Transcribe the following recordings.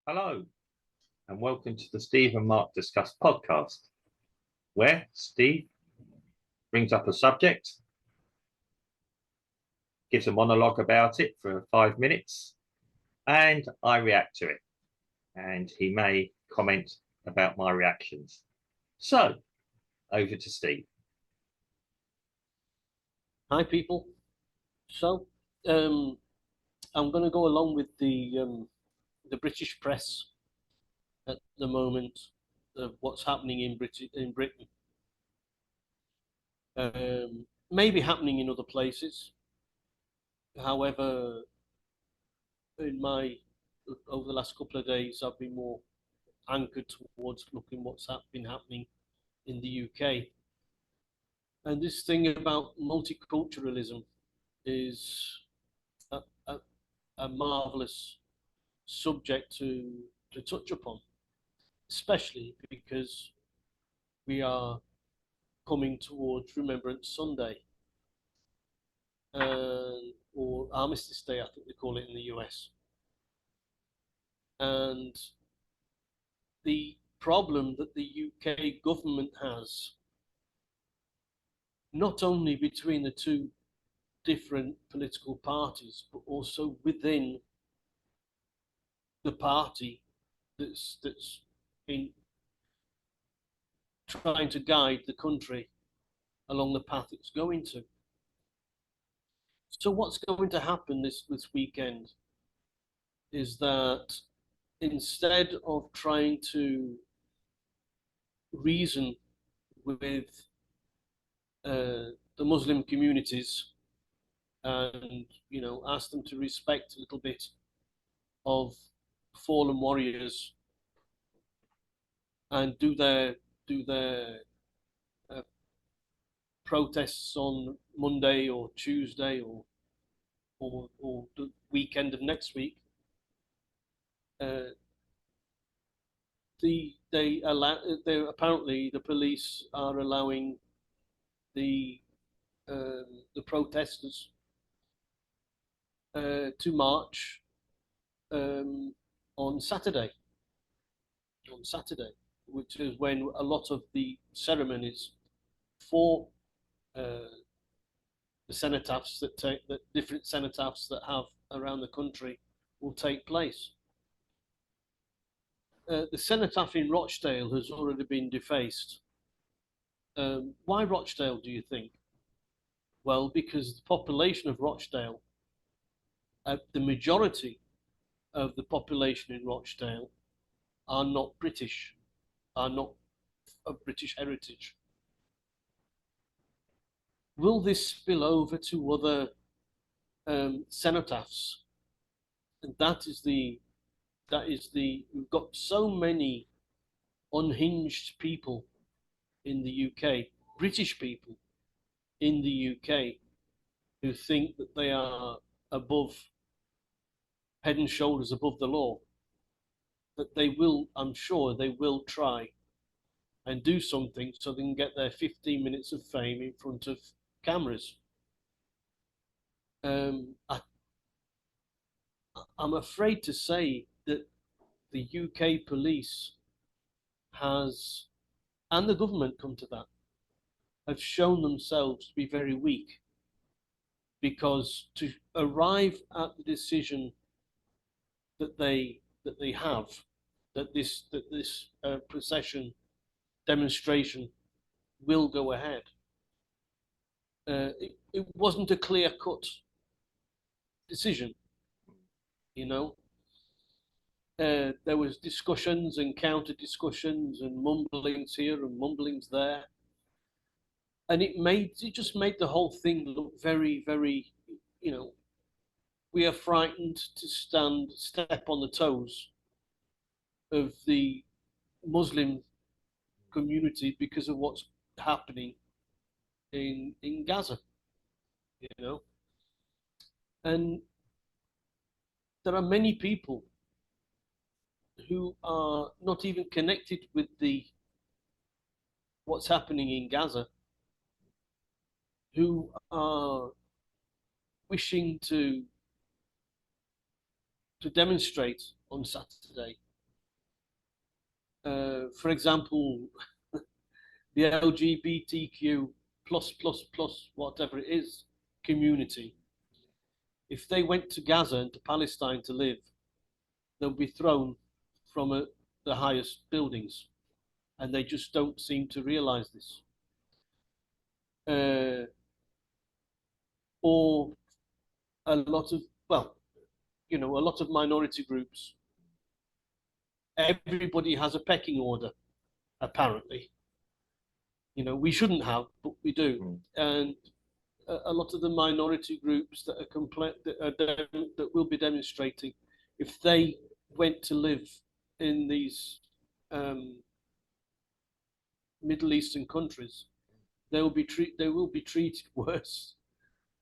Hello, and welcome to the Steve and Mark Discuss podcast, where Steve brings up a subject, gives a monologue about it for 5 minutes, and I react to it. And he may comment about my reactions. So, over to Steve. Hi, people. So, I'm going to go along with the British press at the moment of what's happening in Britain. Maybe happening in other places. However, over the last couple of days, I've been more anchored towards looking what's been happening in the UK. And this thing about multiculturalism is a marvelous subject to touch upon, especially because we are coming towards Remembrance Sunday, or Armistice Day, I think they call it in the US. And the problem that the UK government has, not only between the two different political parties, but also within the party that's in trying to guide the country along the path it's going to. So what's going to happen this weekend is that instead of trying to reason with the Muslim communities and ask them to respect a little bit of fallen warriors and do their protests on Monday or Tuesday or the weekend of next week. Apparently the police are allowing the protesters to march on Saturday, which is when a lot of the ceremonies for the cenotaphs that different cenotaphs that have around the country will take place. The cenotaph in Rochdale has already been defaced. Why Rochdale, do you think? Well, because the population of Rochdale, the majority of the population in Rochdale are not British, are not of British heritage. Will this spill over to other cenotaphs? And that is the we've got so many unhinged people in the UK, British people in the UK, who think that they are above, head and shoulders above the law, that they will, I'm sure they will try and do something so they can get their 15 minutes of fame in front of cameras. I'm afraid to say that the UK police has, and the government come to that, have shown themselves to be very weak, because to arrive at the decision that they have, that this procession demonstration will go ahead, it wasn't a clear-cut decision. There was discussions and counter discussions and mumblings here and mumblings there, and it just made the whole thing look very, very, we are frightened to step on the toes of the Muslim community because of what's happening in Gaza, and there are many people who are not even connected with what's happening in Gaza, who are wishing to demonstrate on Saturday for example, the LGBTQ plus whatever it is community, if they went to Gaza and to Palestine to live, they'll be thrown from the highest buildings, and they just don't seem to realize this. Or a lot of, well, a lot of minority groups, everybody has a pecking order, apparently. We shouldn't have, but we do. And a lot of the minority groups that that will be demonstrating, if they went to live in these Middle Eastern countries, they will be treated worse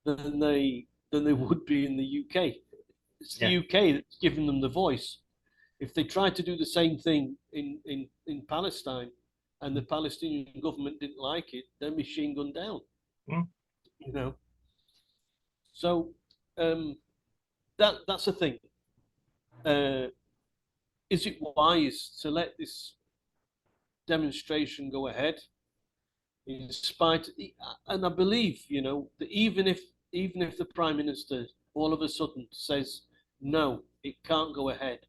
than they would be in the UK. It's the UK that's given them the voice. If they tried to do the same thing in Palestine, and the Palestinian government didn't like it, they're machine gunned down. So that's the thing. Is it wise to let this demonstration go ahead, in spite? And I believe, that even if the Prime Minister all of a sudden says no, it can't go ahead,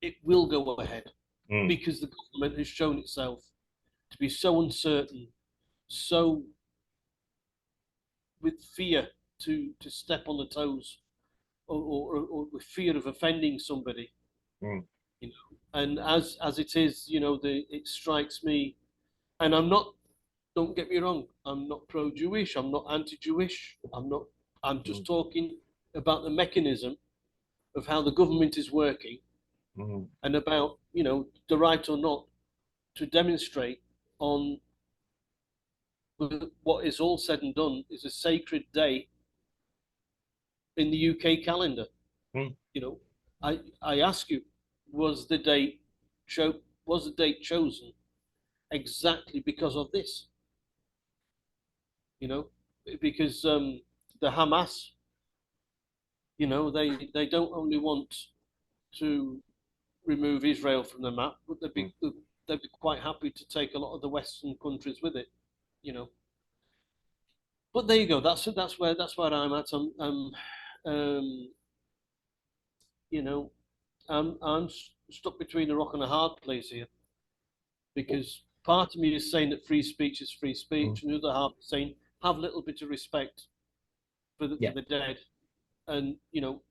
it will go ahead, because the government has shown itself to be so uncertain, so with fear to step on the toes, or with fear of offending somebody. And as it is, it strikes me, and don't get me wrong, I'm not pro-Jewish, I'm not anti-Jewish, I'm just talking about the mechanism of how the government is working, and about, the right or not to demonstrate on what is all said and done is a sacred day in the UK calendar. I ask you, was the date chosen exactly because of this? Because the Hamas, they don't only want to remove Israel from the map, but they'd be quite happy to take a lot of the Western countries with it. But there you go. That's where I'm at. I'm stuck between a rock and a hard place here, because part of me is saying that free speech is free speech, and the other half is saying have a little bit of respect for the dead, and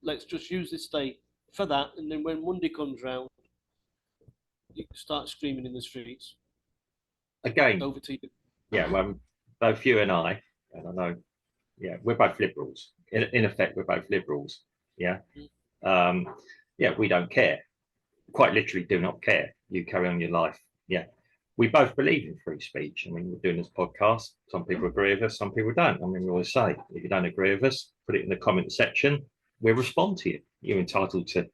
let's just use this day for that, and then when Monday comes round, you can start screaming in the streets. Again, over to you. Yeah, well, both you and I know, we're both liberals. In effect, we're both liberals. Yeah. We don't care. Quite literally do not care. You carry on your life. Yeah. We both believe in free speech. I mean, we're doing this podcast. Some people agree with us, some people don't. I mean, we always say, if you don't agree with us, put it in the comment section. We'll respond to you. You're entitled to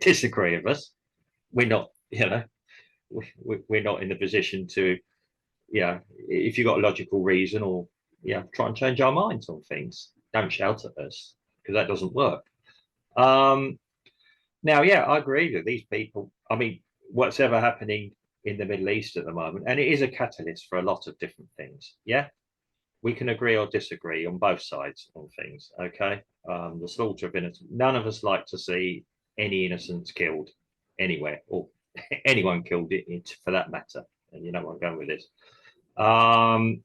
disagree with us. We're not, we're not in the position to, if you've got a logical reason, or try and change our minds on things. Don't shout at us, because that doesn't work. Now, I agree with these people. I mean, what's ever happening in the Middle East at the moment, and it is a catalyst for a lot of different things. Yeah, we can agree or disagree on both sides on things. Okay, the slaughter of innocent. None of us like to see any innocents killed anywhere, or anyone killed it for that matter. And you know where I'm going with this. I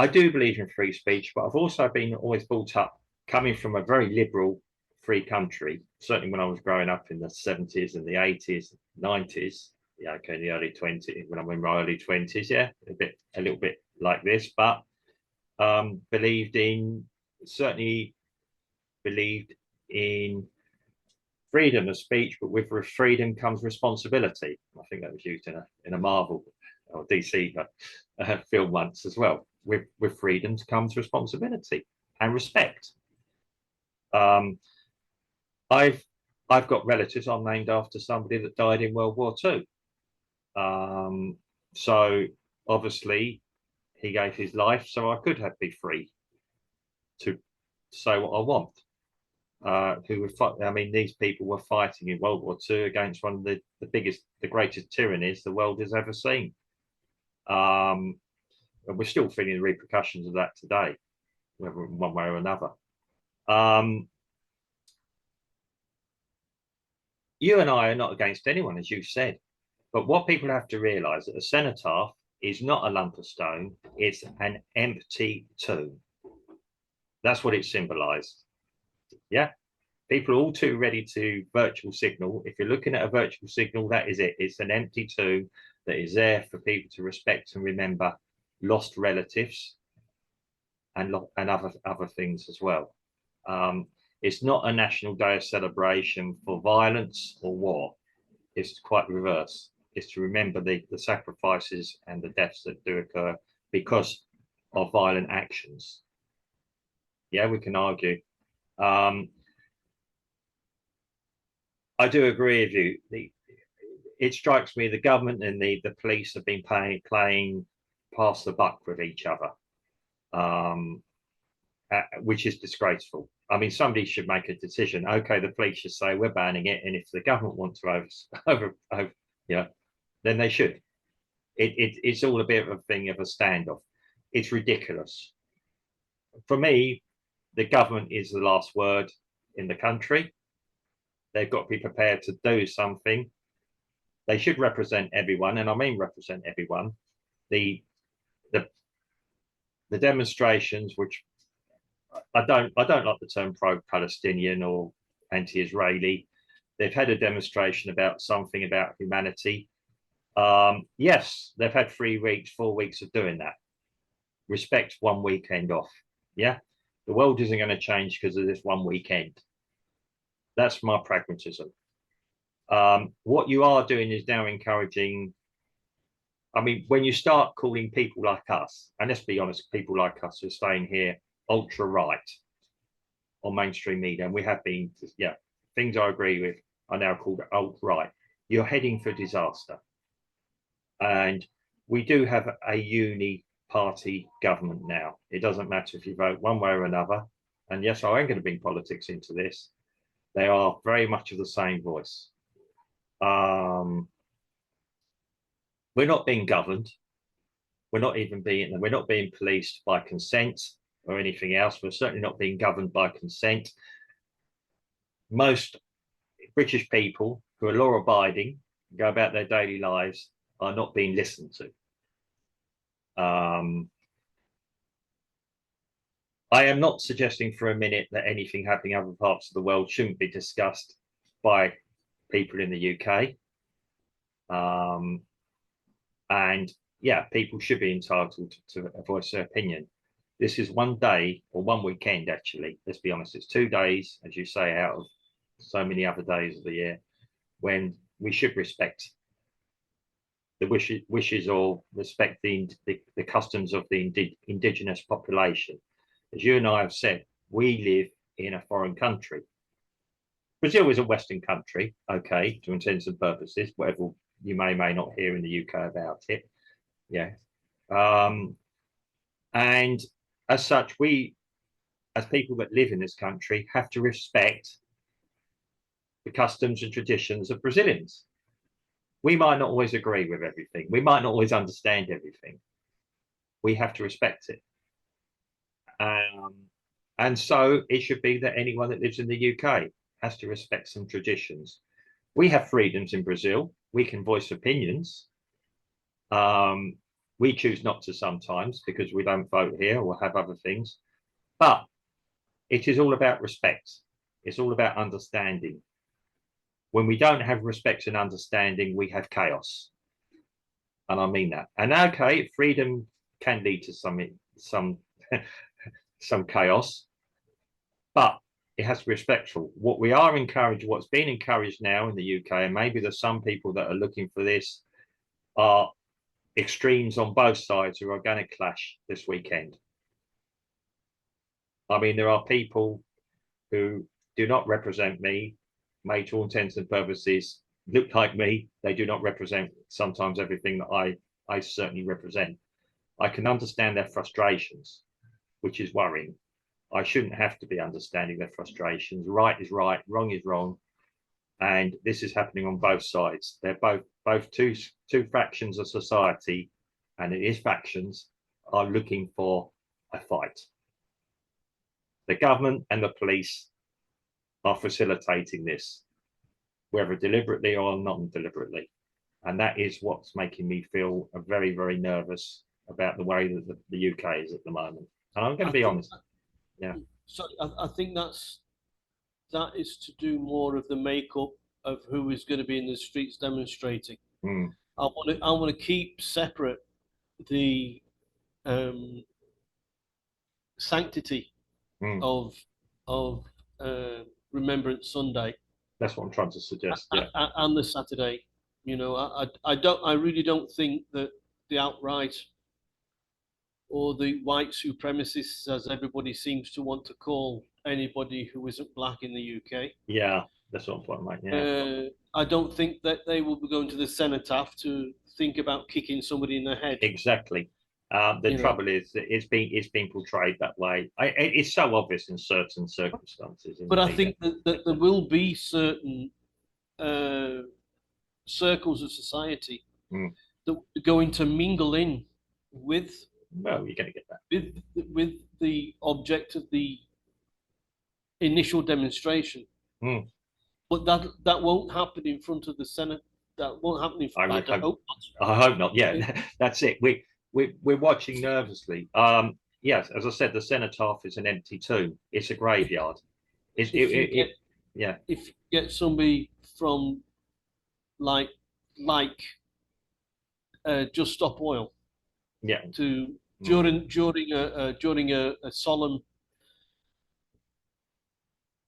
do believe in free speech, but I've also been always brought up coming from a very liberal free country, certainly when I was growing up in the 70s and the 80s, 90s, in the early 20s, when I'm in my early 20s, a little bit like this, but believed in freedom of speech, but with freedom comes responsibility. I think that was used in a Marvel or DC film once as well. With freedom comes responsibility and respect. I've got relatives I'm named after somebody that died in World War II. So obviously he gave his life so I could be free to say what I want. who were I mean, these people were fighting in World War II against one of the biggest, the greatest tyrannies the world has ever seen. And we're still feeling the repercussions of that today, whether in one way or another. You and I are not against anyone, as you said, but what people have to realise that a cenotaph is not a lump of stone; it's an empty tomb. That's what it symbolised. Yeah, people are all too ready to virtual signal. If you're looking at a virtual signal, that is it. It's an empty tomb that is there for people to respect and remember lost relatives and other things as well. It's not a national day of celebration for violence or war. It's quite the reverse. It's to remember the sacrifices and the deaths that do occur because of violent actions. Yeah, we can argue. I do agree with you. It strikes me the government and the police have been playing pass the buck with each other, which is disgraceful. I mean, somebody should make a decision. Okay, the police should say we're banning it, and if the government wants to then they should. It's all a bit of a thing of a standoff. It's ridiculous. For me, the government is the last word in the country. They've got to be prepared to do something. They should represent everyone, and I mean represent everyone. The demonstrations, which I don't like the term pro-Palestinian or anti-Israeli. They've had a demonstration about something about humanity. Yes, they've had 3 weeks, 4 weeks of doing that. Respect one weekend off. Yeah, the world isn't going to change because of this one weekend. That's my pragmatism. What you are doing is now encouraging. I mean, when you start calling people like us, and let's be honest, people like us who are staying here ultra right on mainstream media, and we have been, yeah, things I agree with are now called alt right. You're heading for disaster. And we do have a uni-party government now. It doesn't matter if you vote one way or another. And yes, I am going to bring politics into this. They are very much of the same voice. We're not being governed. We're not being policed by consent or anything else. We're certainly not being governed by consent. Most British people who are law-abiding, go about their daily lives, are not being listened to. I am not suggesting for a minute that anything happening in other parts of the world shouldn't be discussed by people in the UK. And yeah, people should be entitled to voice their opinion. This is one day or one weekend, actually. Let's be honest, it's 2 days, as you say, out of so many other days of the year, when we should respect the wishes or respect the customs of the indigenous population. As you and I have said, we live in a foreign country. Brazil is a Western country, okay, to intents and purposes, whatever you may not hear in the UK about it. Yeah. And as such, we, as people that live in this country, have to respect the customs and traditions of Brazilians. We might not always agree with everything. We might not always understand everything. We have to respect it. And so it should be that anyone that lives in the UK has to respect some traditions. We have freedoms in Brazil. We can voice opinions. We choose not to sometimes because we don't vote here or have other things. But it is all about respect. It's all about understanding. When we don't have respect and understanding, we have chaos. And I mean that. And okay, freedom can lead to some chaos, but it has to be respectful. What we are encouraged, what's being encouraged now in the UK, and maybe there's some people that are looking for this, are extremes on both sides who are going to clash this weekend. I mean, there are people who do not represent me, may to all intents and purposes look like me. They do not represent sometimes everything that I certainly represent. I can understand their frustrations, which is worrying. I shouldn't have to be understanding their frustrations. Right is right, wrong is wrong, and this is happening on both sides. They're both two factions of society, and these factions are looking for a fight. The government and the police are facilitating this, whether deliberately or non-deliberately, and that is what's making me feel very, very nervous about the way that the UK is at the moment. And I'm going to be honest. Yeah. So I think that is to do more of the makeup of who is going to be in the streets demonstrating. Mm. I want to keep separate the sanctity of Remembrance Sunday. That's what I'm trying to suggest. Yeah. And the Saturday. You know, I really don't think that the outright or the white supremacists, as everybody seems to want to call anybody who isn't black in the UK. Yeah, that's what I'm talking about. Yeah. I don't think that they will be going to the cenotaph to think about kicking somebody in the head. Exactly. The trouble is that it's being portrayed that way. It's so obvious in certain circumstances. But I think that there will be certain circles of society that are going to mingle in with. Well, you're going to get that with the object of the initial demonstration, but that won't happen in front of the Senate. That won't happen in front. I hope not. I hope not. Yeah, that's it. We're watching nervously. Yes, as I said, the cenotaph is an empty tomb. It's a graveyard. If you get somebody from like Just Stop Oil. Yeah. To during a solemn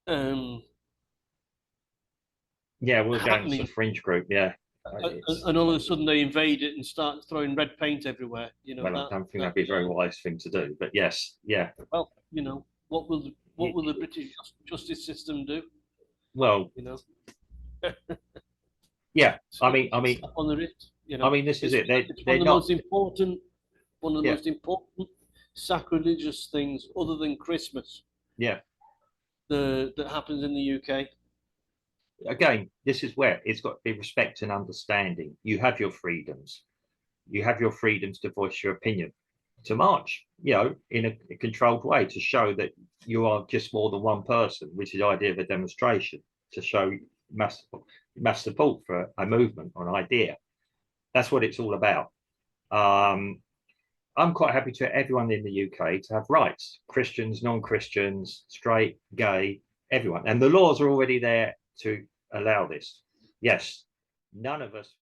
it's a fringe group. Yeah. And all of a sudden they invade it and start throwing red paint everywhere. You know. Well, I don't think that'd be a very wise thing to do. But yes, yeah. Well, you know, what will the British justice system do? Well, you know. Yeah, I mean, on the wrist, you know. I mean, this is it. They're one of the most important sacrilegious things, other than Christmas. Yeah. That happens in the UK. Again, this is where it's got to be respect and understanding. You have your freedoms. You have your freedoms to voice your opinion, to march, you know, in a controlled way, to show that you are just more than one person, which is the idea of a demonstration, to show mass support for a movement or an idea. That's what it's all about. I'm quite happy to everyone in the UK to have rights, Christians, non-Christians, straight, gay, everyone. And the laws are already there to allow this. Yes, none of us